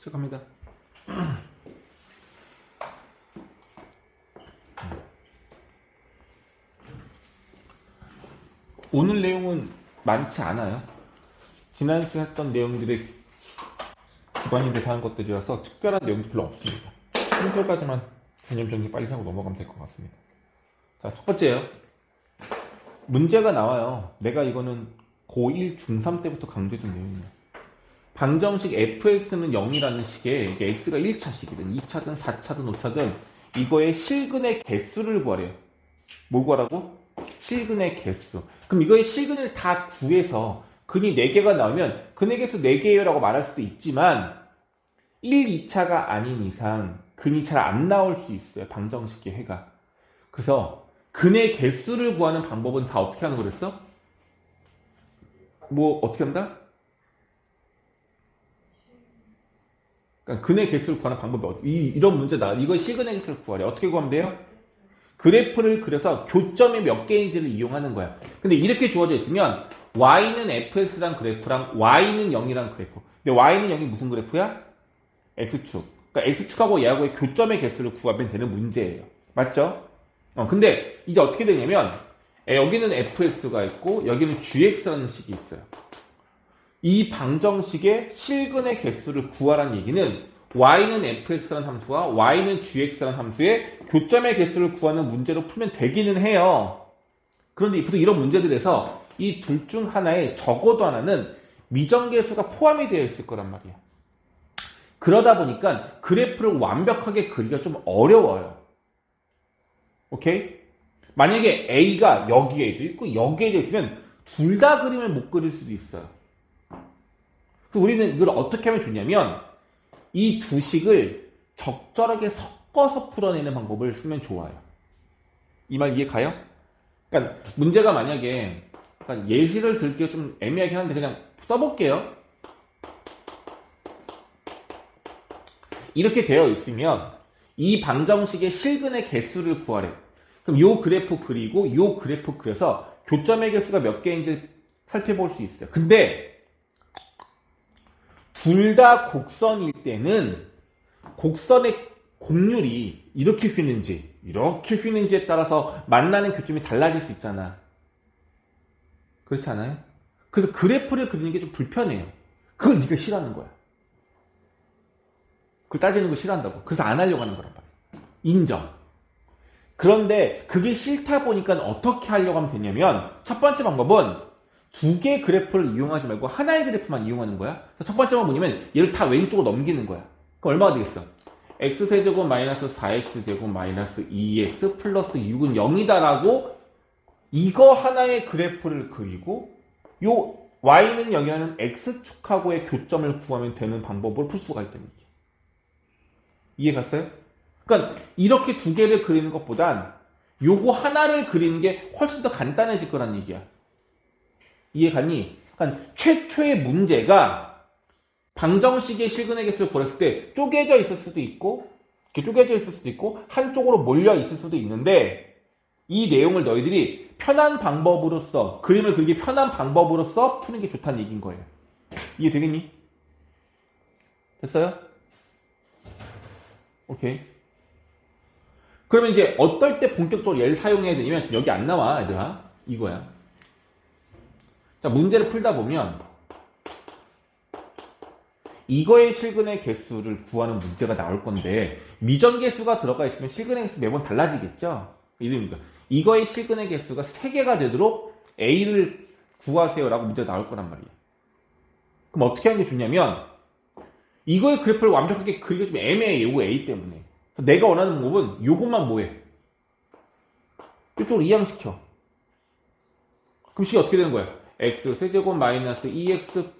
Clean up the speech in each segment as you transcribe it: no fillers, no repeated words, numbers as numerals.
시작합니다. 오늘 내용은 많지 않아요. 지난 주에 했던 내용들이 기반이 돼서 하는 것들이라서 특별한 내용도 별로 없습니다. 한 줄까지만 개념 정리 빨리 하고 넘어가면 될 것 같습니다. 자, 첫 번째요. 문제가 나와요. 내가 이거는 고1, 중3 때부터 강조했던 내용이에요. 방정식 fx는 0이라는 식에 이게 x가 1차식이든 2차든 4차든 5차든 이거의 실근의 개수를 구하래요. 뭘 구하라고? 실근의 개수. 그럼 이거의 실근을 다 구해서 근이 4개가 나오면 근의 개수 4개예요 라고 말할 수도 있지만 1, 2차가 아닌 이상 근이 잘 안 나올 수 있어요. 방정식의 해가. 그래서 근의 개수를 구하는 방법은 다 어떻게 하는 거랬어? 뭐 어떻게 한다? 그러니까 근의 개수를 구하는 방법이 이런 문제다. 이거 실근의 개수를 구하래. 어떻게 구하면 돼요? 그래프를 그려서 교점이 몇 개인지를 이용하는 거야. 근데 이렇게 주어져 있으면 y는 fx란 그래프랑 y는 0이란 그래프. 근데 y는 0이 무슨 그래프야? x축. 그러니까 x축하고 얘하고의 교점의 개수를 구하면 되는 문제예요. 맞죠? 근데 이제 어떻게 되냐면 여기는 fx가 있고 여기는 gx라는 식이 있어요. 이 방정식의 실근의 개수를 구하라는 얘기는 y는 fx라는 함수와 y는 gx라는 함수의 교점의 개수를 구하는 문제로 풀면 되기는 해요. 그런데 보통 이런 문제들에서 이 둘 중 하나에 적어도 하나는 미정계수가 포함이 되어 있을 거란 말이야. 그러다 보니까 그래프를 완벽하게 그리기가 좀 어려워요. 오케이? 만약에 a가 여기에도 있고 여기에도 있으면 둘 다 그림을 못 그릴 수도 있어요. 그래서 우리는 이걸 어떻게 하면 좋냐면 이 두 식을 적절하게 섞어서 풀어내는 방법을 쓰면 좋아요. 이 말 이해 가요? 그러니까 문제가 만약에 예시를 들기가 좀 애매하긴 한데 그냥 써볼게요. 이렇게 되어 있으면 이 방정식의 실근의 개수를 구하래. 그럼 요 그래프 그리고 요 그래프 그려서 교점의 개수가 몇 개인지 살펴볼 수 있어요. 근데 둘 다 곡선일 때는 곡선의 곡률이 이렇게 휘는지 이렇게 휘는지에 따라서 만나는 교점이 달라질 수 있잖아. 그렇지 않아요? 그래서 그래프를 그리는 게 좀 불편해요. 그걸 네가 싫어하는 거야. 그걸 따지는 거 싫어한다고. 그래서 안 하려고 하는 거란 말이야. 인정. 그런데 그게 싫다 보니까 어떻게 하려고 하면 되냐면 첫 번째 방법은 두 개의 그래프를 이용하지 말고 하나의 그래프만 이용하는 거야. 첫 번째 방법은 뭐냐면 얘를 다 왼쪽으로 넘기는 거야. 그럼 얼마가 되겠어? x세제곱 마이너스 4x제곱 마이너스 2x 플러스 6은 0이다라고 이거 하나의 그래프를 그리고 요 y는 0이라는 x축하고의 교점을 구하면 되는 방법으로 풀 수가 있다는 얘기. 이해 갔어요? 그러니까 이렇게 두 개를 그리는 것보단 요거 하나를 그리는 게 훨씬 더 간단해질 거란 얘기야. 이해 갔니? 그러니까 최초의 문제가 방정식의 실근의 개수를 구했을 때 쪼개져 있을 수도 있고 이렇게 쪼개져 있을 수도 있고 한쪽으로 몰려 있을 수도 있는데 이 내용을 너희들이 편한 방법으로서 그림을 그리기 편한 방법으로서 푸는 게 좋다는 얘기인 거예요. 이해되겠니? 됐어요? 오케이. 그러면 이제 어떨 때 본격적으로 얘를 사용해야 되냐면 여기 안 나와 얘들아. 이거야. 자, 문제를 풀다 보면 이거의 실근의 개수를 구하는 문제가 나올 건데 미정계수가 들어가 있으면 실근의 개수 매번 달라지겠죠? 이름입니다. 이거의 실근의 개수가 3개가 되도록 A를 구하세요라고 문제가 나올 거란 말이에요. 그럼 어떻게 하는 게 좋냐면 이거의 그래프를 완벽하게 그리기가 좀 애매해. 요거 A 때문에. 내가 원하는 방법은 요것만 뭐해? 이쪽으로 이항시켜. 그럼 식이 어떻게 되는 거야? x 세제곱 마이너스 2x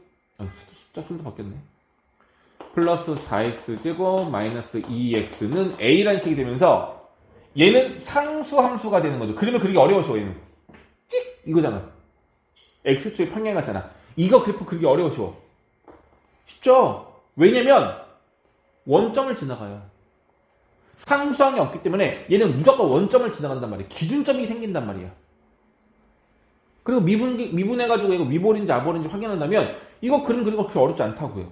숫자 순서 바뀌었네. 플러스 4x제곱 마이너스 2x는 a라는 식이 되면서 얘는 상수 함수가 되는 거죠. 그러면 그리기 어려워져 얘는. 찍! 이거잖아. x축의 평행 같잖아. 이거 그래프 그리기 어려워져. 쉽죠? 왜냐면 원점을 지나가요. 상수항이 없기 때문에 얘는 무조건 원점을 지나간단 말이야. 기준점이 생긴단 말이야. 그리고 미분해가지고 이거 위볼인지 아볼인지 확인한다면 이거 그림 그리는 거 그렇게 어렵지 않다고요.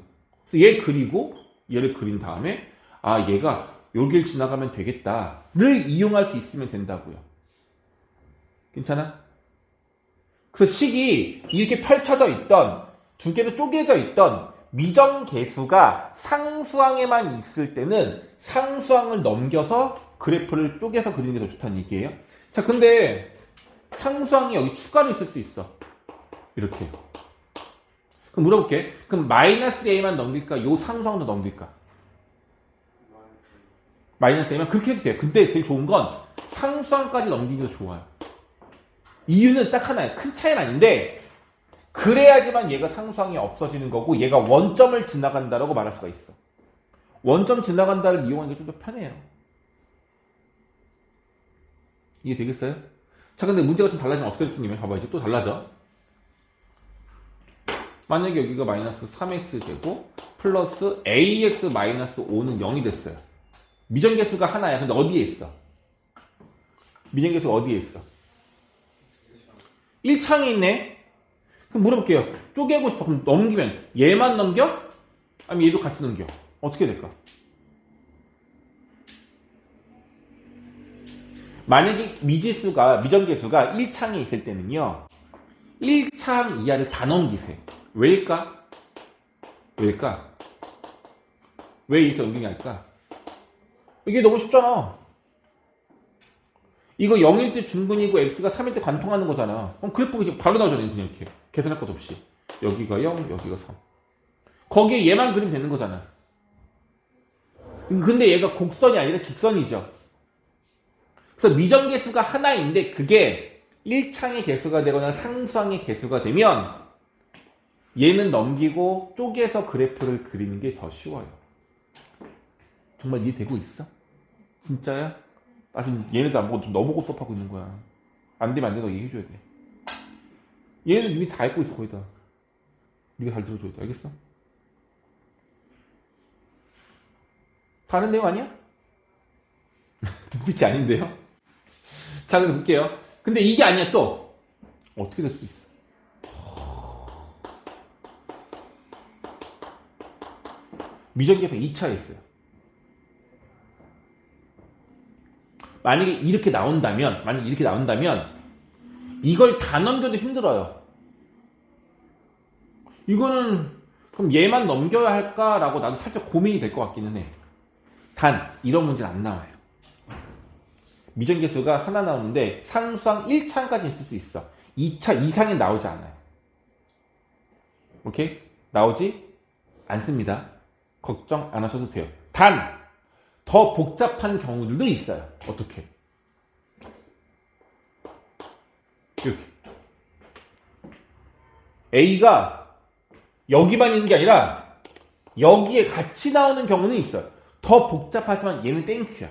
그래서 얘 그리고 얘를 그린 다음에 아 얘가 여길 지나가면 되겠다를 이용할 수 있으면 된다고요. 괜찮아? 그래서 식이 이렇게 펼쳐져 있던 두 개로 쪼개져 있던 미정계수가 상수항에만 있을 때는 상수항을 넘겨서 그래프를 쪼개서 그리는 게 더 좋다는 얘기예요. 자, 근데 상수항이 여기 추가로 있을 수 있어. 이렇게. 그럼 물어볼게. 그럼 마이너스 a만 넘길까? 요 상수항도 넘길까? 마이너스 a만 그렇게 해주세요. 근데 제일 좋은 건 상수항까지 넘기기가 좋아요. 이유는 딱 하나예요. 큰 차이는 아닌데 그래야지만 얘가 상수항이 없어지는 거고 얘가 원점을 지나간다라고 말할 수가 있어. 원점 지나간다를 이용하는 게 좀 더 편해요. 이해 되겠어요? 자, 근데 문제가 좀 달라지면 어떻게 됐으면 봐봐. 이제 또 달라져. 만약에 여기가 마이너스 3x제곱 플러스 ax 마이너스 5는 0이 됐어요. 미정계수가 하나야. 근데 어디에 있어? 미정계수가 어디에 있어? 1창에 있네? 그럼 물어볼게요. 쪼개고 싶어. 그럼 넘기면 얘만 넘겨? 아니면 얘도 같이 넘겨? 어떻게 될까? 만약에 미정계수가 1창에 있을 때는요. 1창 이하를 다 넘기세요. 왜일까? 왜일까? 왜 이렇게 넘기게 할까? 이게 너무 쉽잖아. 이거 0일 때 중근이고 x가 3일 때 관통하는 거잖아. 그럼 그래프가 이제 바로 나오잖아요. 그냥 이렇게. 계산할 것 없이. 여기가 0, 여기가 3. 거기에 얘만 그리면 되는 거잖아. 근데 얘가 곡선이 아니라 직선이죠. 그래서 미정계수가 하나인데 그게 1창의 개수가 되거나 상수항의 개수가 되면 얘는 넘기고 쪼개서 그래프를 그리는 게 더 쉬워요. 정말 이해되고 있어? 진짜야? 나 지금 얘네들 안 보고 너보고 수업하고 있는 거야. 안 되면 안 된다고 얘기해줘야 돼. 얘는 이미 다 알고 있어, 거의 다. 네가 잘 들어줘야 돼. 알겠어? 다른 내용 아니야? 눈빛이 아닌데요? 자, 그럼 볼게요. 근데 이게 아니야, 또. 어떻게 될 수 있어? 미정계수 2차에 있어요. 만약에 이렇게 나온다면, 이걸 다 넘겨도 힘들어요. 이거는, 그럼 얘만 넘겨야 할까라고 나도 살짝 고민이 될 것 같기는 해. 단, 이런 문제는 안 나와요. 미정계수가 하나 나오는데, 상수항 1창까지 있을 수 있어. 2차 이상은 나오지 않아요. 오케이? 나오지 않습니다. 걱정 안 하셔도 돼요. 단, 더 복잡한 경우들도 있어요. 어떻게? 이렇게. A가 여기만 있는 게 아니라 여기에 같이 나오는 경우는 있어요. 더 복잡하지만 얘는 땡큐야.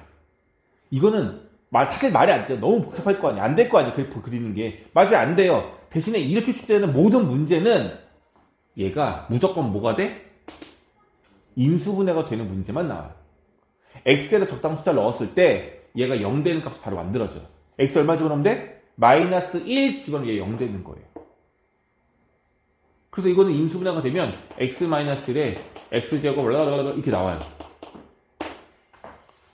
이거는 사실 말이 안 돼요. 너무 복잡할 거 아니야. 안 될 거 아니야. 그래프 그리는 게. 맞아요. 안 돼요. 대신에 이렇게 출제되는 모든 문제는 얘가 무조건 뭐가 돼? 인수분해가 되는 문제만 나와요. x에다 적당한 숫자를 넣었을 때 얘가 0 되는 값이 바로 만들어져요. x 얼마 집어넣으면 돼? 마이너스 1 집어넣으면 얘 0 되는 거예요. 그래서 이거는 인수분해가 되면 x-1에 x제곱 이렇게 나와요.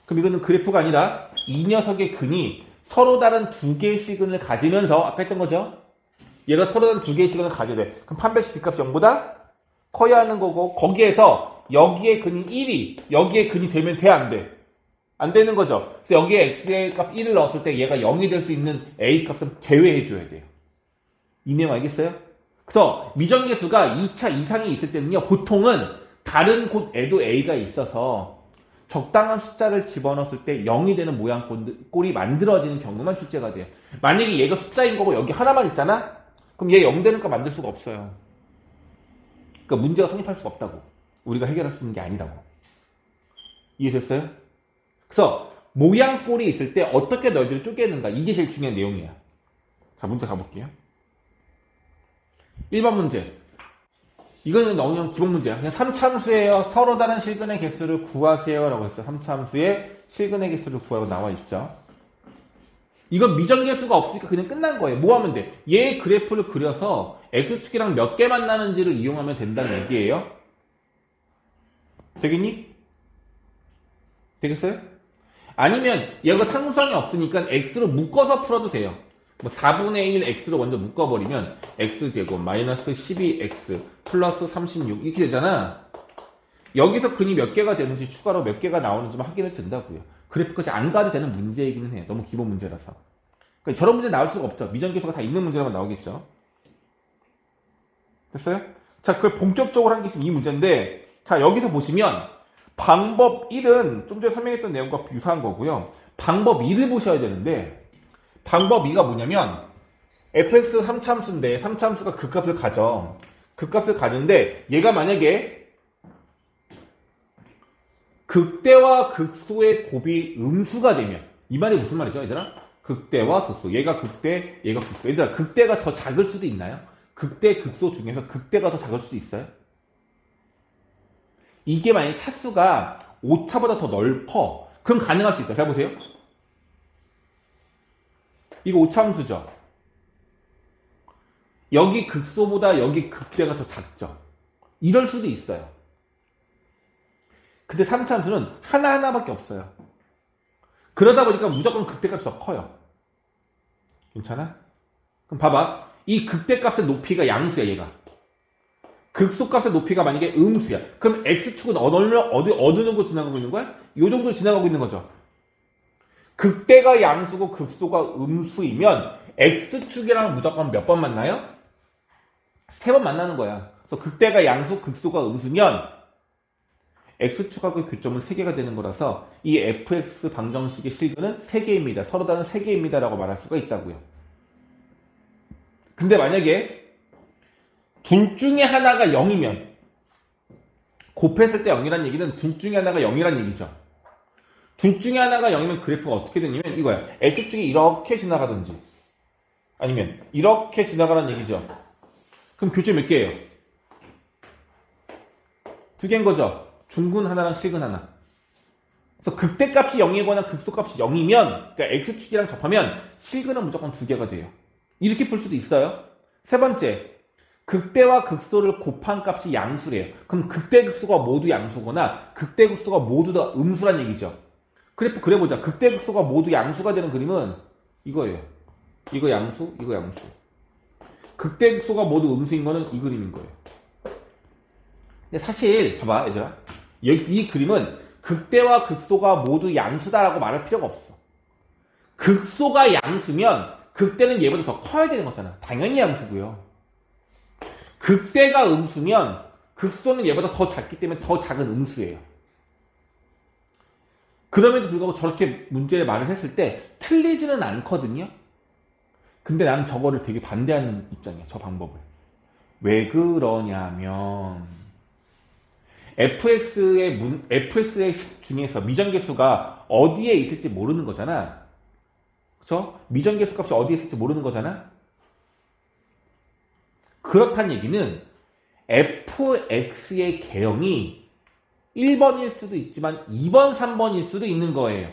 그럼 이거는 그래프가 아니라 이 녀석의 근이 서로 다른 두 개의 시근을 가지면서 아까 했던 거죠? 얘가 서로 다른 두 개의 시근을 가져야 돼. 그럼 판별식 뒷값이 0보다 커야 하는 거고 거기에서 여기에 근이 1이 여기에 근이 되면 돼? 안 돼? 안 되는 거죠. 그래서 여기에 x의 값 1을 넣었을 때 얘가 0이 될 수 있는 a 값은 제외해줘야 돼요. 이 내용 알겠어요? 그래서 미정계수가 2차 이상이 있을 때는요. 보통은 다른 곳에도 a가 있어서 적당한 숫자를 집어넣었을 때 0이 되는 모양 꼴이 만들어지는 경우만 출제가 돼요. 만약에 얘가 숫자인 거고 여기 하나만 있잖아? 그럼 얘 0 되는 거 만들 수가 없어요. 그러니까 문제가 성립할 수가 없다고. 우리가 해결할 수 있는 게 아니라고. 이해됐어요? 그래서 모양 꼴이 있을 때 어떻게 너희들을 쪼개는가 이게 제일 중요한 내용이야. 자, 문제 가볼게요. 1번 문제. 이거는 그냥 기본 문제야. 그냥 3차함수예요. 서로 다른 실근의 개수를 구하세요 라고 했어요. 3차함수의 실근의 개수를 구하라고 나와 있죠. 이건 미정계수가 없으니까 그냥 끝난 거예요. 뭐 하면 돼? 얘 그래프를 그려서 x축이랑 몇 개 만나는지를 이용하면 된다는 얘기예요. 되겠니? 되겠어요? 아니면 얘가 상수항이 없으니까 x로 묶어서 풀어도 돼요. 뭐 4분의 1 x로 먼저 묶어버리면 x제곱 마이너스 12x 플러스 36 이렇게 되잖아. 여기서 근이 몇 개가 되는지 추가로 몇 개가 나오는지만 확인해도 된다고요. 그래프까지 안 가도 되는 문제이기는 해요. 너무 기본 문제라서. 그러니까 저런 문제 나올 수가 없죠. 미정계수가 다 있는 문제라면 나오겠죠. 됐어요? 자, 그걸 본격적으로 한 게 이 문제인데, 자, 여기서 보시면 방법 1은 좀 전에 설명했던 내용과 유사한 거고요. 방법 2를 보셔야 되는데, 방법 2가 뭐냐면 fx 3차함수인데 3차함수가 극값을 가져. 극값을 가는데 얘가 만약에 극대와 극소의 곱이 음수가 되면, 이 말이 무슨 말이죠, 얘들아? 극대와 극소. 얘가 극대, 얘가 극소. 얘들아, 극대가 더 작을 수도 있나요? 극대, 극소 중에서 극대가 더 작을 수도 있어요? 이게 만약에 차수가 5차보다 더 넓어. 그럼 가능할 수 있어요. 잘 보세요. 이거 5차 함수죠. 여기 극소보다 여기 극대가 더 작죠. 이럴 수도 있어요. 근데 3차 함수는 하나하나밖에 없어요. 그러다 보니까 무조건 극대값이 더 커요. 괜찮아? 그럼 봐봐. 이 극대값의 높이가 양수야, 얘가. 극소값의 높이가 만약에 음수야. 그럼 x축은 어느 정도 지나가고 있는 거야? 이 정도 지나가고 있는 거죠. 극대가 양수고 극소가 음수이면 x축이랑 무조건 몇 번 만나요? 3번 만나는 거야. 그래서 극대가 양수, 극소가 음수면 x축하고의 교점은 3개가 되는 거라서 이 fx 방정식의 실근은 3개입니다. 서로 다른 3개입니다. 라고 말할 수가 있다고요. 근데 만약에 둘 중에 하나가 0이면 곱했을 때 0이란 얘기는 둘 중에 하나가 0이란 얘기죠. 둘 중에 하나가 0이면 그래프가 어떻게 되냐면 이거야. x축이 이렇게 지나가든지 아니면 이렇게 지나가라는 얘기죠. 그럼 교점 몇 개예요? 2개인 거죠. 중근 하나랑 실근 하나. 그래서 극대값이 0이거나 극소값이 0이면 그러니까 x축이랑 접하면 실근은 무조건 2개가 돼요. 이렇게 풀 수도 있어요. 세 번째, 극대와 극소를 곱한 값이 양수래요. 그럼 극대 극소가 모두 양수거나 극대 극소가 모두 다 음수란 얘기죠. 그래프 그려보자. 극대 극소가 모두 양수가 되는 그림은 이거예요. 이거 양수, 이거 양수. 극대 극소가 모두 음수인 거는 이 그림인 거예요. 근데 사실 봐봐 얘들아. 이 그림은 극대와 극소가 모두 양수다라고 말할 필요가 없어. 극소가 양수면 극대는 얘보다 더 커야 되는 거잖아. 당연히 양수고요. 극대가 음수면 극소는 얘보다 더 작기 때문에 더 작은 음수예요. 그럼에도 불구하고 저렇게 문제를 말을 했을 때 틀리지는 않거든요. 근데 나는 저거를 되게 반대하는 입장이야. 저 방법을. 왜 그러냐면 fx의 중에서 미정계수가 어디에 있을지 모르는 거잖아. 그쵸? 미정계수 값이 어디에 있을지 모르는 거잖아. 그렇단 얘기는 fx의 개형이 1번일 수도 있지만 2번, 3번일 수도 있는 거예요.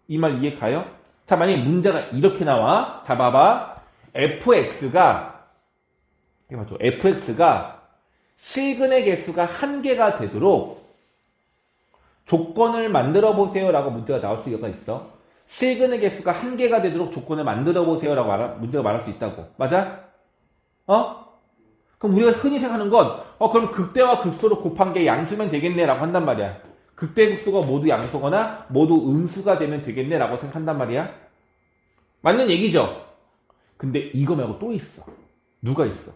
이 말 이해 가요? 자, 만약에 문제가 이렇게 나와. 자, 봐봐. fx가 이거 맞죠? fx가 실근의 개수가 1개가 되도록 조건을 만들어 보세요 라고 문제가 나올 수가 있어. 실근의 개수가 1개가 되도록 조건을 만들어 보세요 라고 문제가 말할 수 있다고. 맞아? 그럼 우리가 흔히 생각하는 건 그럼 극대와 극소를 곱한 게 양수면 되겠네 라고 한단 말이야. 극대 극소가 모두 양수거나 모두 음수가 되면 되겠네 라고 생각한단 말이야. 맞는 얘기죠? 근데 이거 말고 또 있어. 누가 있어?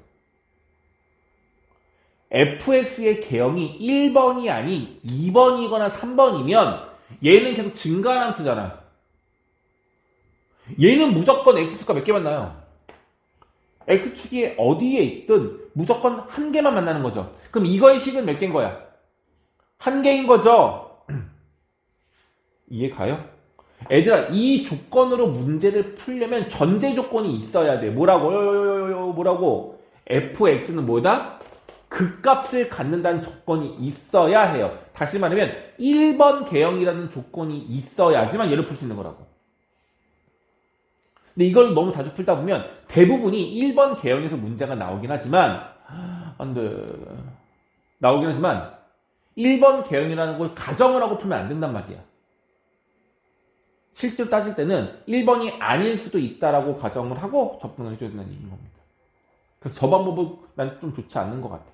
fx의 개형이 1번이 아닌 2번이거나 3번이면 얘는 계속 증가한 함수잖아. 얘는 무조건 x축과 몇 개 만나요? x축이 어디에 있든 무조건 1개만 만나는 거죠. 그럼 이거의 식은 몇 개인 거야? 1개인 거죠? 이해 가요? 애들아, 이 조건으로 문제를 풀려면 전제 조건이 있어야 돼. 뭐라고? fx는 뭐다? 극값을 갖는다는 조건이 있어야 해요. 다시 말하면 1번 개형이라는 조건이 있어야지만 얘를 풀 수 있는 거라고. 근데 이걸 너무 자주 풀다 보면 대부분이 1번 개형에서 문제가 나오긴 하지만 나오긴 하지만 1번 개형이라는 걸 가정을 하고 풀면 안 된단 말이야. 실제로 따질 때는 1번이 아닐 수도 있다라고 가정을 하고 접근을 해줘야 된다는 얘기인 겁니다. 그래서 저 방법은 난 좀 좋지 않는 것 같아.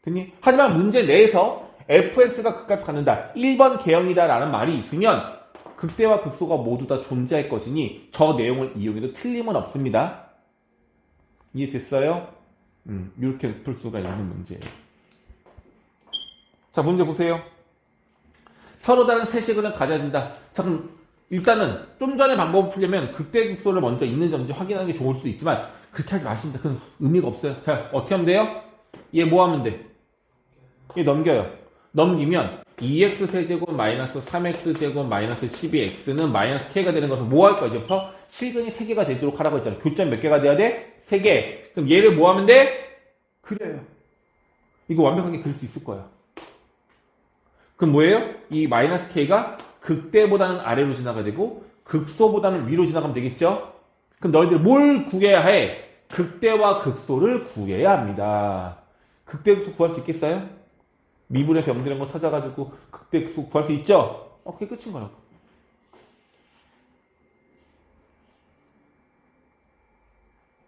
됐니? 하지만 문제 내에서 fx가 극값을 갖는다. 1번 개형이다 라는 말이 있으면 극대와 극소가 모두 다 존재할 것이니 저 내용을 이용해도 틀림은 없습니다. 이해됐어요? 이렇게 풀 수가 있는 문제예요. 자, 문제 보세요. 서로 다른 세 시그널을 가져야 된다. 자, 그럼 일단은 좀 전에 방법을 풀려면 극대 극소를 먼저 있는지 없는지 확인하는 게 좋을 수도 있지만 그렇게 하지 마십니다. 그건 의미가 없어요. 자, 어떻게 하면 돼요? 얘 뭐 하면 돼? 얘 넘겨요. 넘기면 2x 세제곱 마이너스 3x 제곱 마이너스 12x는 마이너스 k가 되는 것은 뭐 할 거야? 이제부터 실근이 3개가 되도록 하라고 했잖아. 교점 몇 개가 돼야 돼? 3개. 그럼 얘를 뭐 하면 돼? 그려요. 이거 완벽하게 그릴 수 있을 거야. 그럼 뭐예요? 이 마이너스 k가 극대보다는 아래로 지나가야 되고 극소보다는 위로 지나가면 되겠죠? 그럼 너희들 뭘 구해야 해? 극대와 극소를 구해야 합니다. 극대 극소 구할 수 있겠어요? 미분의 병들인 거 찾아가지고 극대 극소 구할 수 있죠? 그게 끝인 거라고.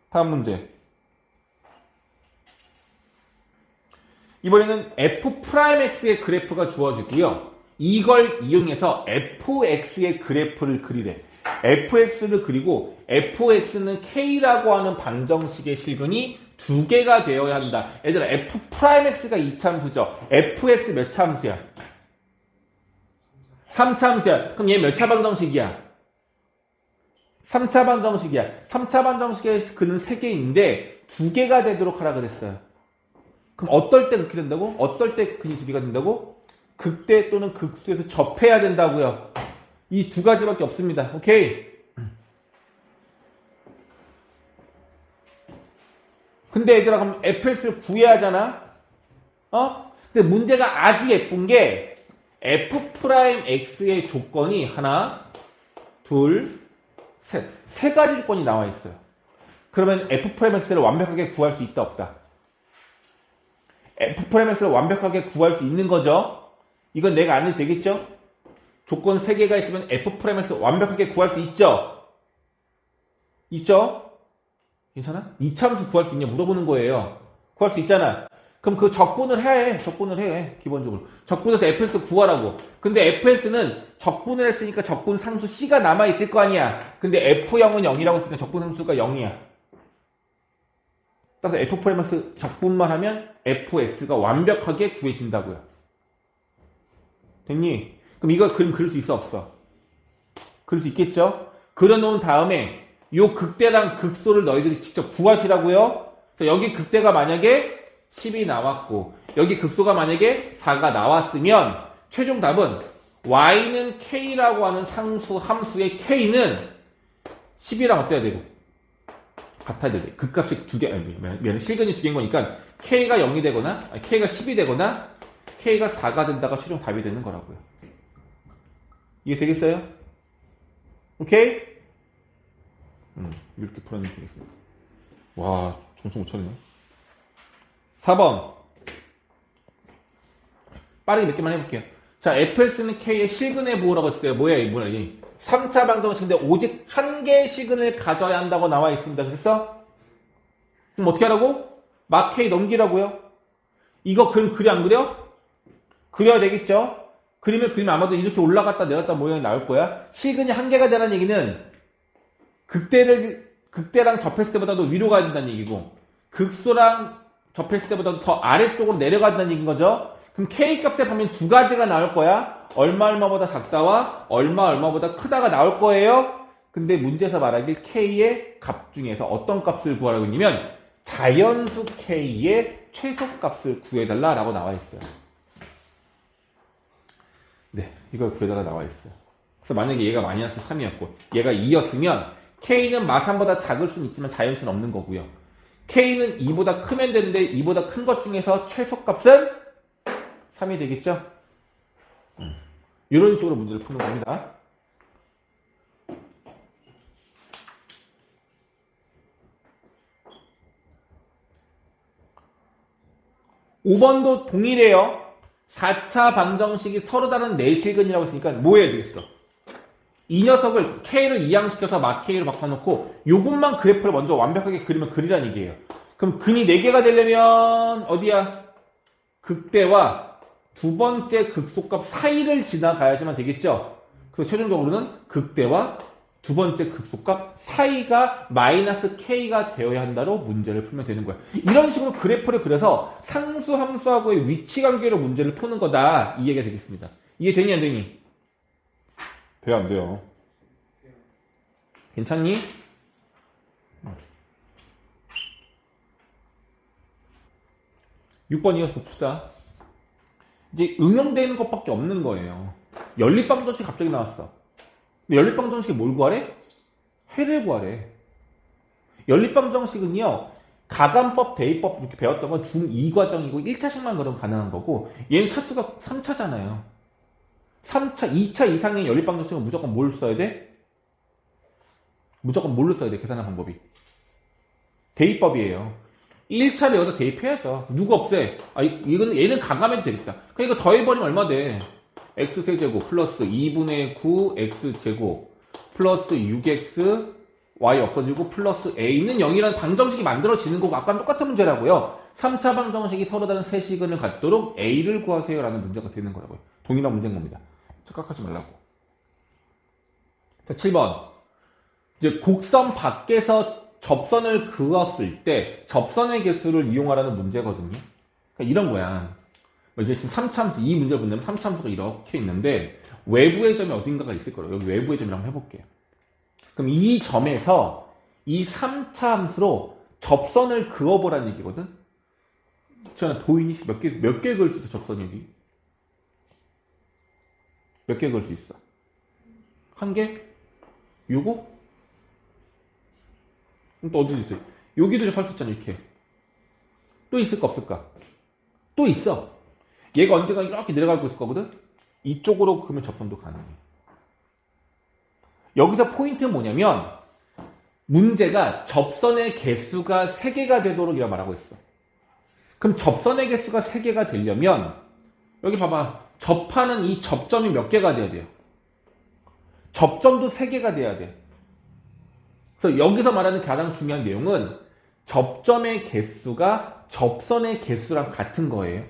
다음 문제. 이번에는 f'x의 그래프가 주어지고요. 이걸 이용해서 fx의 그래프를 그리래. fx를 그리고 fx는 k라고 하는 방정식의 실근이 두 개가 되어야 한다. 얘들아, f'x가 2참수죠. fx 몇 참수야? 3참수야. 그럼 얘 몇 차 방정식이야? 3차 방정식이야. 3차 방정식의 근은 3개인데 2개가 되도록 하라 그랬어요. 그럼 어떨 때 그렇게 된다고? 어떨 때 근이 2개가 된다고? 극대 또는 극소에서 접해야 된다고요. 이 두 가지밖에 없습니다. 오케이? 근데 얘들아, 그럼 fx를 구해야 하잖아? 근데 문제가 아주 예쁜 게 f'x의 조건이 하나, 둘, 셋. 세 가지 조건이 나와 있어요. 그러면 f'x를 완벽하게 구할 수 있다, 없다? f'x를 완벽하게 구할 수 있는 거죠. 이건 내가 안 해도 되겠죠? 조건 3개가 있으면 f'x를 완벽하게 구할 수 있죠? 있죠? 괜찮아? 이참수 구할 수 있냐 물어보는 거예요. 구할 수 있잖아. 그럼 그 적분을 해야 해. 적분을 해. 기본적으로. 적분해서 fx 구하라고. 근데 fs는 적분을 했으니까 적분 상수 c가 남아있을 거 아니야. 근데 f0은 0이라고 했으니까 적분 상수가 0이야. 따라서 f'(x) 적분만 하면 fx가 완벽하게 구해진다고요. 됐니? 그럼 이거 그림 그릴 수 있어 없어? 그릴 수 있겠죠? 그려놓은 다음에 요 극대랑 극소를 너희들이 직접 구하시라고요. 그래서 여기 극대가 만약에 10이 나왔고 여기 극소가 만약에 4가 나왔으면 최종 답은 y는 k라고 하는 상수 함수의 k는 10이랑 어때야 되고? 같아야 돼. 극값이 두 개, 미안해. 실근이 두 개인 거니까 k가 0이 되거나 k가 10이 되거나 k가 4가 된다가 최종 답이 되는 거라고요. 이해 되겠어요? 오케이? 이렇게 풀어내면 되겠습니다. 와, 점수 못 쳤네. 4번. 빠르게 몇 개만 해볼게요. 자, fx는 k의 실근의 부호라고 했어요. 뭐야, 이 뭐야, 이 3차 방정식인데 오직 한 개의 실근을 가져야 한다고 나와 있습니다. 그랬어? 그럼 어떻게 하라고? 막 k 넘기라고요. 이거 그림 그려 안 그려? 그려야 되겠죠? 그리면 아마도 이렇게 올라갔다 내렸다 모양이 나올 거야. 실근이 한 개가 되라는 얘기는 극대랑 접했을 때보다도 위로 가야 된다는 얘기고 극소랑 접했을 때보다도 더 아래쪽으로 내려가야 된다는 얘기인 거죠. 그럼 k 값에 보면 두 가지가 나올 거야. 얼마보다 작다와 얼마보다 크다가 나올 거예요. 근데 문제에서 말하길 k의 값 중에서 어떤 값을 구하라고 했냐면 자연수 k의 최소값을 구해달라라고 나와 있어요. 네, 이걸 구해달라 나와 있어요. 그래서 만약에 얘가 마이너스 3이었고 얘가 2였으면 k는 마삼보다 작을 수는 있지만 자연수는 없는 거고요. k는 2보다 크면 되는데 2보다 큰 것 중에서 최소값은 3이 되겠죠? 이런 식으로 문제를 푸는 겁니다. (5번도) 동일해요. 4차 방정식이 서로 다른 4실근이라고 했으니까 뭐 해야 되겠어? 이 녀석을 K를 이항시켜서 막 K로 바꿔놓고 요것만 그래프를 먼저 완벽하게 그리면 그리란 얘기예요. 그럼 근이 4개가 되려면 어디야? 극대와 두 번째 극소값 사이를 지나가야지만 되겠죠? 그래서 최종적으로는 극대와 두 번째 극소값 사이가 마이너스 K가 되어야 한다로 문제를 풀면 되는 거야. 이런 식으로 그래프를 그려서 상수 함수하고의 위치 관계로 문제를 푸는 거다. 이 얘기가 되겠습니다. 이해되니 안 되니? 돼요 안 돼요? 괜찮니? 6번 이어서 봅시다. 이제 응용되는 것밖에 없는 거예요. 연립방정식 갑자기 나왔어. 근데 연립방정식이 뭘 구하래? 해를 구하래. 연립방정식은요, 가감법, 대입법 이렇게 배웠던 건 중2 과정이고 1차씩만 그러면 가능한 거고, 얘는 차수가 3차잖아요. 3차, 2차 이상의 연립방정식은 무조건 뭘 써야 돼? 무조건 뭘로 써야 돼? 계산하는 방법이. 대입법이에요. 1차를 여기다 대입해야죠. 누구 없애? 아, 이건 얘는 가감해도 되겠다. 그러니까 이거 더해버리면 얼마 돼? x세제곱 플러스 2분의 9 x제곱 플러스 6x y 없어지고 플러스 a는 0이라는 방정식이 만들어지는 거고 아까랑 똑같은 문제라고요. 3차 방정식이 서로 다른 세 시근을 갖도록 a를 구하세요 라는 문제가 되는 거라고요. 동일한 문제인 겁니다. 착각하지 말라고. 자, 7번. 이제 곡선 밖에서 접선을 그었을 때 접선의 개수를 이용하라는 문제거든요. 그러니까 이런 거야. 이게 지금 3차함수, 이 문제를 본다면 3차함수가 이렇게 있는데 외부의 점이 어딘가가 있을 거예요. 여기 외부의 점이라고 해볼게요. 그럼 이 점에서 이 3차 함수로 접선을 그어보라는 얘기거든. 저는 보이니? 몇 개 그을 수 있어, 접선 여기? 몇 개 그을 수 있어? 한 개? 요거? 그럼 또 어디 있어요? 여기도 접할 수 있잖아, 이렇게. 또 있을까, 없을까? 또 있어. 얘가 언젠가 이렇게 내려가고 있을 거거든? 이쪽으로 그러면 접선도 가능해. 여기서 포인트는 뭐냐면 문제가 접선의 개수가 3개가 되도록 이라 말하고 있어. 그럼 접선의 개수가 3개가 되려면 여기 봐봐. 접하는 이 접점이 몇 개가 돼야 돼요? 접점도 3개가 돼야 돼. 그래서 여기서 말하는 가장 중요한 내용은 접점의 개수가 접선의 개수랑 같은 거예요.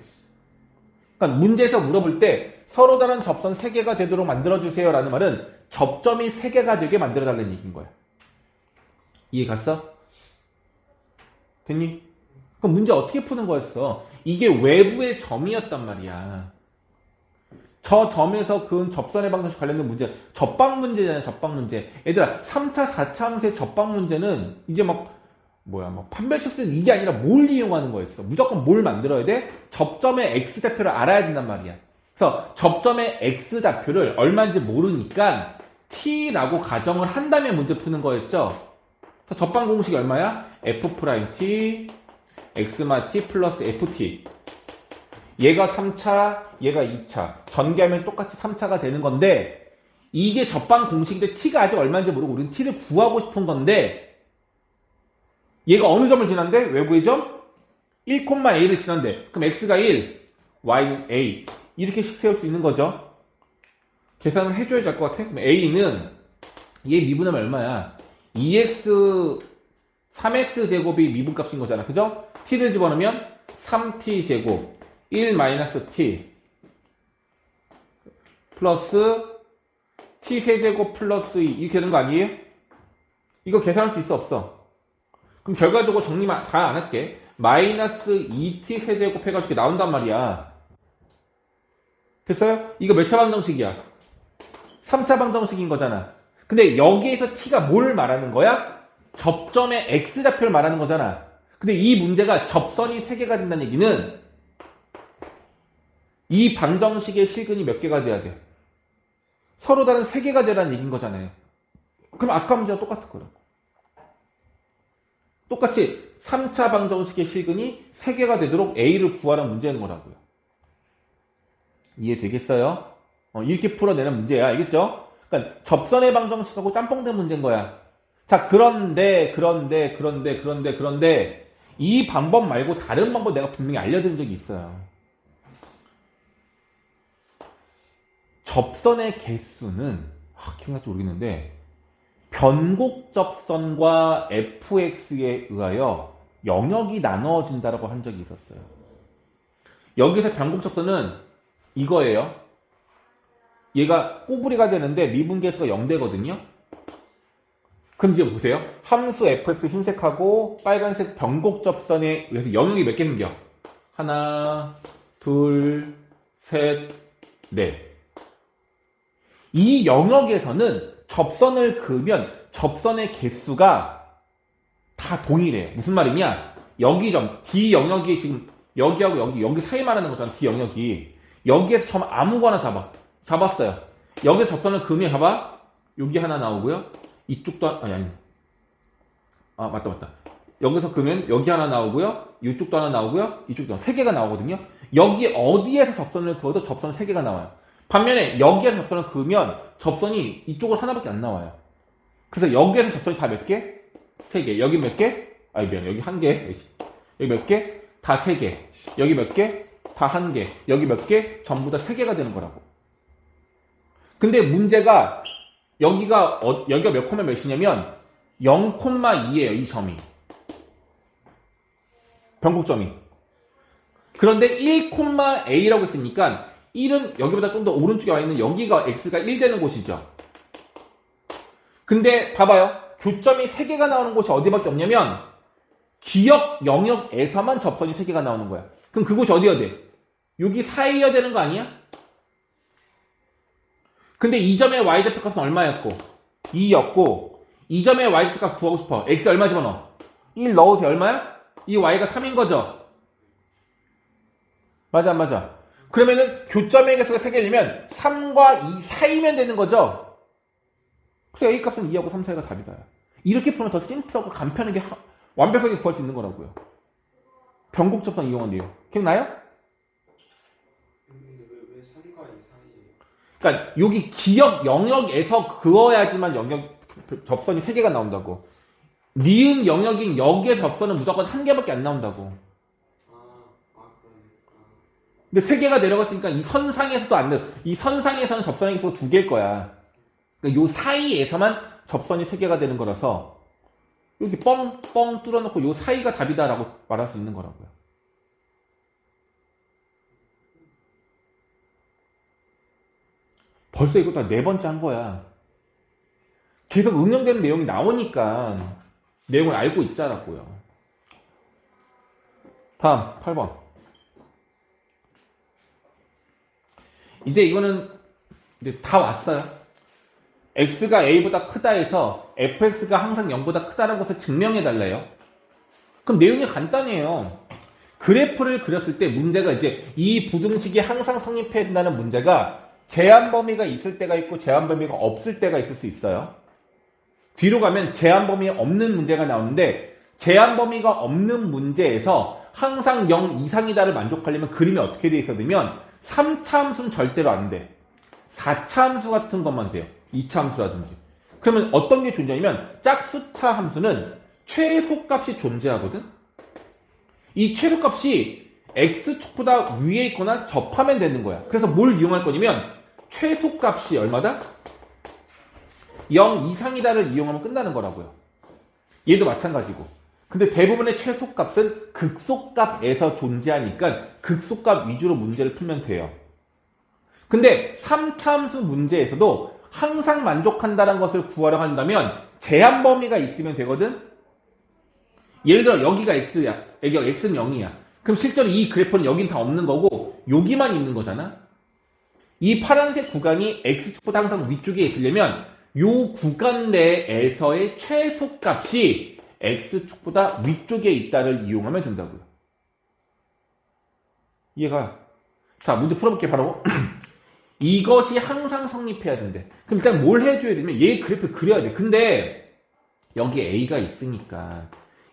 그러니까 문제에서 물어볼 때 서로 다른 접선 3개가 되도록 만들어주세요 라는 말은 접점이 3개가 되게 만들어달라는 얘기인 거야. 이해 갔어? 됐니? 그럼 문제 어떻게 푸는 거였어? 이게 외부의 점이었단 말이야. 저 점에서 그은 접선의 방정식 관련된 문제, 접방 문제잖아요, 접방 문제. 얘들아, 3차, 4차 함수의 접방 문제는 이제 막 판별식 쓰는 이게 아니라 뭘 이용하는 거였어? 무조건 뭘 만들어야 돼? 접점의 x좌표를 알아야 된단 말이야. 그래서 접점의 x좌표를 얼마인지 모르니까 t라고 가정을 한다면 문제 푸는 거였죠. 그래서 접방 공식이 얼마야? f't, x마t 플러스 ft. 얘가 3차, 얘가 2차. 전개하면 똑같이 3차가 되는 건데 이게 접방 공식인데 t가 아직 얼마인지 모르고 우리는 t를 구하고 싶은 건데 얘가 어느 점을 지난대? 외부의 점? 1,a를 지난대. 그럼 x가 1, y는 a. 이렇게 세울 수 있는 거죠. 계산을 해줘야 될 것 같아. 그럼 a는 얘 미분하면 얼마야? 2x, 3x 제곱이 미분값인 거잖아. 그죠? t를 집어넣으면 3t 제곱 1 마이너스 t 플러스 t 세제곱 플러스 2 이렇게 되는 거 아니에요? 이거 계산할 수 있어 없어? 그럼 결과적으로 정리 다 안 할게. 마이너스 2t 세제곱 해가지고 나온단 말이야. 됐어요? 이거 몇 차 방정식이야? 3차 방정식인 거잖아. 근데 여기에서 t가 뭘 말하는 거야? 접점의 x좌표를 말하는 거잖아. 근데 이 문제가 접선이 3개가 된다는 얘기는 이 방정식의 실근이 몇 개가 돼야 돼? 서로 다른 3개가 되라는 얘기인 거잖아요. 그럼 아까 문제와 똑같을 거라고. 똑같이 3차 방정식의 실근이 3개가 되도록 a를 구하라는 문제인 거라고요. 이해되겠어요? 이렇게 풀어내는 문제야. 알겠죠? 그러니까 접선의 방정식하고 짬뽕된 문제인 거야. 자, 그런데 이 방법 말고 다른 방법 내가 분명히 알려드린 적이 있어요. 접선의 개수는 기억날지 모르겠는데 변곡 접선과 fx에 의하여 영역이 나누어진다라고 한 적이 있었어요. 여기서 변곡 접선은 이거예요. 얘가 꼬부리가 되는데 미분계수가 0되거든요. 그럼 이제 보세요. 함수 fx 흰색하고 빨간색 변곡 접선에 의해서 영역이 몇 개 생겨? 하나, 둘, 셋, 넷. 이 영역에서는 접선을 그으면 접선의 개수가 다 동일해요. 무슨 말이냐? 여기 점, D 영역이 지금 여기하고 여기 사이 말하는 거잖아. D 영역이. 여기에서 점 아무거나 잡아. 잡았어요. 여기서 접선을 그으면 봐봐. 여기 하나 나오고요. 이쪽도 아니. 맞다. 여기서 그으면 여기 하나 나오고요. 이쪽도 하나 나오고요. 이쪽도 하나. 세 개가 나오거든요. 여기 어디에서 접선을 그어도 접선 세 개가 나와요. 반면에 여기에서 접선을 그으면 접선이 이쪽으로 하나밖에 안 나와요. 그래서 여기에서 접선이 다 몇 개? 세 개. 여기 몇 개? 미안. 여기 한 개. 여기 몇 개? 다 세 개. 여기 몇 개? 다 한 개. 여기 몇 개? 전부 다 세 개가 되는 거라고. 근데 문제가 여기가 몇 콤마 몇이냐면 0,2예요. 이 점이. 변곡점이. 그런데 1,a라고 했으니까 1은 여기보다 좀 더 오른쪽에 와 있는 여기가 x가 1 되는 곳이죠. 근데 봐봐요. 교점이 3개가 나오는 곳이 어디밖에 없냐면 기역 영역에서만 접선이 3개가 나오는 거야. 그럼 그곳이 어디여야 돼? 여기 사이여야 되는 거 아니야? 근데 이 점의 y좌표값은 얼마였고? 2였고 이 점의 y좌표값 구하고 싶어. x 얼마 집어넣어? 1 넣으세요. 얼마야? 이 y가 3인 거죠? 맞아 안 맞아? 그러면은 교점의 개수가 3개이면 3과 2 사이면 되는 거죠? 그래서 a 값은 2하고 3 사이가 답이다. 이렇게 풀면 더 심플하고 간편하게 완벽하게 구할 수 있는 거라고요. 변곡 접선 이용한 내용. 기억나요? 왜 사리가 이 사이에? 그러니까 여기 기역 영역에서 그어야지만 접선이 3개가 나온다고. 니은 영역인 여기에 접선은 무조건 1개밖에 안 나온다고. 근데 3개가 내려갔으니까 이 선상에서도 안 돼. 이 선상에서는 접선의 개수가 2개일 거야. 그러니까 요 사이에서만 접선이 3개가 되는 거라서 이렇게 뻥뻥 뚫어놓고 요 사이가 답이다라고 말할 수 있는 거라고요. 벌써 이것도 4번째 한 거야. 계속 응용되는 내용이 나오니까 내용을 알고 있자라고요. 다음 8번. 이제 이거는 이제 다 왔어요. x가 a보다 크다 해서 fx가 항상 0보다 크다는 것을 증명해 달래요. 그럼 내용이 간단해요. 그래프를 그렸을 때 문제가 이제 이 부등식이 항상 성립해야 된다는 문제가 제한 범위가 있을 때가 있고 제한 범위가 없을 때가 있을 수 있어요. 뒤로 가면 제한 범위 없는 문제가 나오는데 제한 범위가 없는 문제에서 항상 0 이상이다를 만족하려면 그림이 어떻게 돼 있어야 되면 3차 함수는 절대로 안 돼. 4차 함수 같은 것만 돼요. 2차 함수라든지. 그러면 어떤 게 존재하냐면 짝수차 함수는 최소값이 존재하거든. 이 최소값이 x축보다 위에 있거나 접하면 되는 거야. 그래서 뭘 이용할 거냐면 최소값이 얼마다? 0 이상이다를 이용하면 끝나는 거라고요. 얘도 마찬가지고. 근데 대부분의 최소값은 극소값에서 존재하니까 극소값 위주로 문제를 풀면 돼요. 근데 3차함수 문제에서도 항상 만족한다는 것을 구하려 한다면 제한 범위가 있으면 되거든. 예를 들어 여기가 x야. 여기가 x는 0이야. 그럼 실제로 이 그래프는 여긴 다 없는 거고 여기만 있는 거잖아. 이 파란색 구간이 x축보다 항상 위쪽에 있으려면 이 구간 내에서의 최소값이 x축보다 위쪽에 있다를 이용하면 된다고요. 이해가? 자, 문제 풀어볼게 바로. 이것이 항상 성립해야 된대. 그럼 일단 뭘 해줘야 되면 얘 그래프 그려야 돼. 근데 여기 a가 있으니까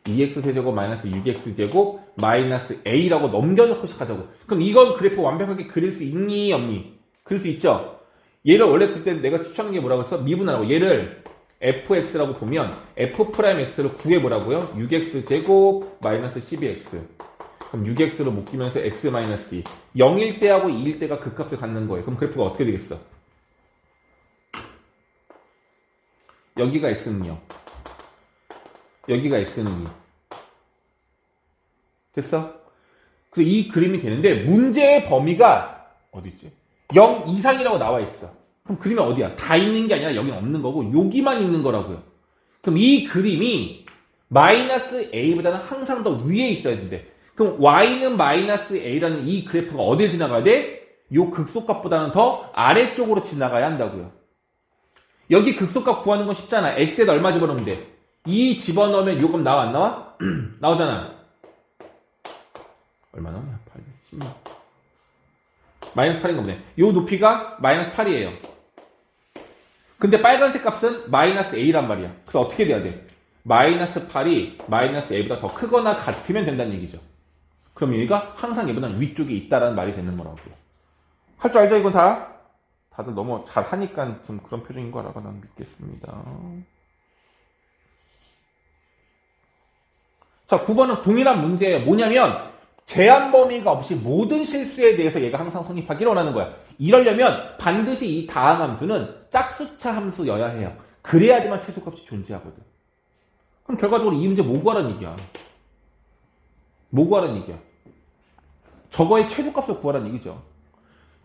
2x세제곱 마이너스 6x제곱 마이너스 a라고 넘겨놓고 시작하자고. 그럼 이건 그래프 완벽하게 그릴 수 있니 없니? 그릴 수 있죠? 얘를 원래 그때 내가 추천한 게 뭐라고 했어? 미분하라고. 얘를 fx라고 보면 f'x를 구해보라고요. 6x제곱 마이너스 12x. 그럼 6x로 묶이면서 x 마이너스 2. 0일 때하고 2일 때가 그 값을 갖는 거예요. 그럼 그래프가 어떻게 되겠어? 여기가 x는 0. 여기가 x는 2. 됐어? 그래서 이 그림이 되는데 문제의 범위가 어디 있지? 0 이상이라고 나와 있어. 그럼 그림이 어디야? 다 있는 게 아니라 여기는 없는 거고 여기만 있는 거라고요. 그럼 이 그림이 마이너스 a보다는 항상 더 위에 있어야 된대. 그럼 y는 마이너스 a라는 이 그래프가 어딜 지나가야 돼? 요 극소값보다는 더 아래쪽으로 지나가야 한다고요. 여기 극소값 구하는 건 쉽잖아. x에다 얼마 집어넣으면 돼? 2 집어넣으면 요금 나와 안 나와? 나오잖아. 얼마 나오냐? 8, 16. 마이너스 8인 거네. 요 높이가 마이너스 8이에요. 근데 빨간색 값은 마이너스 a란 말이야. 그래서 어떻게 돼야 돼? 마이너스 8이 마이너스 a보다 더 크거나 같으면 된다는 얘기죠. 그럼 얘가 항상 얘보다 위쪽에 있다라는 말이 되는 거라고요. 할 줄 알죠? 이건 다? 다들 너무 잘 하니까 좀 그런 표정인 거라고 난 믿겠습니다. 자, 9번은 동일한 문제예요. 뭐냐면 제한 범위가 없이 모든 실수에 대해서 얘가 항상 성립하기를 원하는 거야. 이러려면 반드시 이 다항 함수는 짝수차 함수여야 해요. 그래야지만 최소값이 존재하거든. 그럼 결과적으로 이 문제 뭐 구하라는 얘기야? 뭐 구하라는 얘기야? 저거의 최소값을 구하라는 얘기죠.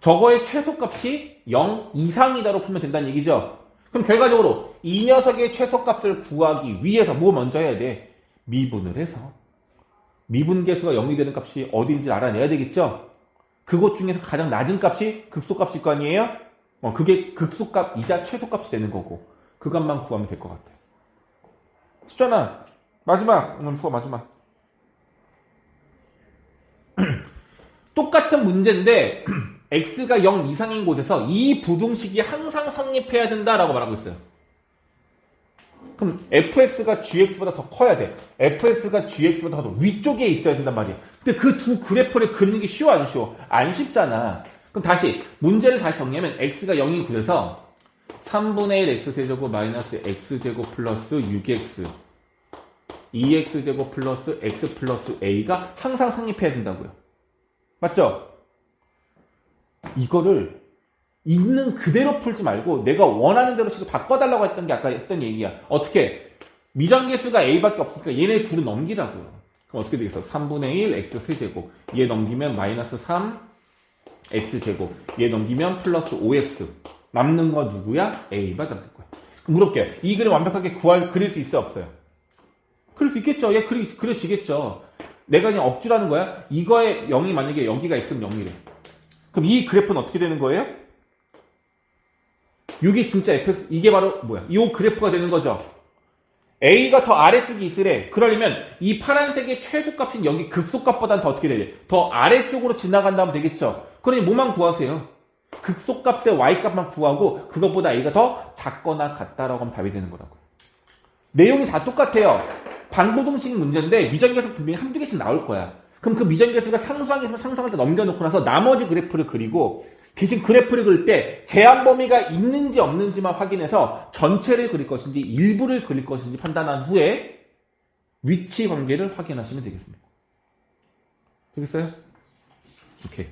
저거의 최소값이 0 이상이다로 풀면 된다는 얘기죠. 그럼 결과적으로 이 녀석의 최소값을 구하기 위해서 뭐 먼저 해야 돼? 미분을 해서 미분계수가 0이 되는 값이 어딘지 알아내야 되겠죠? 그것 중에서 가장 낮은 값이 극소값일 거 아니에요? 그게 극소값이자 최소값이 되는 거고 그 값만 구하면 될 것 같아요. 쉽잖아. 마지막 오늘 수업 마지막 똑같은 문제인데 x가 0 이상인 곳에서 이 부등식이 항상 성립해야 된다라고 말하고 있어요. 그럼 fx가 gx보다 더 커야 돼. fx가 gx보다 더 위쪽에 있어야 된단 말이야. 근데 그 두 그래프를 그리는 게 쉬워 안 쉬워? 안 쉽잖아. 그럼 다시 문제를 다시 정리하면 x가 0인 곳에서 3분의 1 x세제곱 마이너스 x제곱 플러스 6x 2x제곱 플러스 x 플러스 a가 항상 성립해야 된다고요. 맞죠? 이거를 있는 그대로 풀지 말고 내가 원하는 대로 식을 바꿔달라고 했던 게 아까 했던 얘기야. 어떻게? 미정계수가 a밖에 없으니까 얘네 둘을 넘기라고요. 그럼 어떻게 되겠어? 3분의 1 x세제곱 얘 넘기면 마이너스 3 x제곱 얘 넘기면 플러스 5x 남는 거 누구야? a가 남는 거야. 그럼 물어볼게요. 이 그림 완벽하게 그릴 수 있어 없어요? 그릴 수 있겠죠. 얘 그려지겠죠. 내가 그냥 억지라는 거야. 이거의 0이 만약에 여기가 있으면 0이래. 그럼 이 그래프는 어떻게 되는 거예요? 이게 진짜 fx, 이게 바로 뭐야? 이 그래프가 되는 거죠. a가 더 아래쪽에 있으래. 그러려면 이 파란색의 최소값인 여기 극소값보다는 더 어떻게 돼야 돼? 더 아래쪽으로 지나간다면 되겠죠. 그러니 뭐만 구하세요? 극소값의 y값만 구하고 그것보다 a가 더 작거나 같다라고 하면 답이 되는 거라고요. 내용이 다 똑같아요. 반부등식 문제인데 미정계수 분명히 한두 개씩 나올 거야. 그럼 그 미정계수가 상수항이 있으면 상수항한테 넘겨놓고 나서 나머지 그래프를 그리고 대신 그래프를 그릴 때 제한 범위가 있는지 없는지만 확인해서 전체를 그릴 것인지 일부를 그릴 것인지 판단한 후에 위치 관계를 확인하시면 되겠습니다. 되겠어요? 오케이.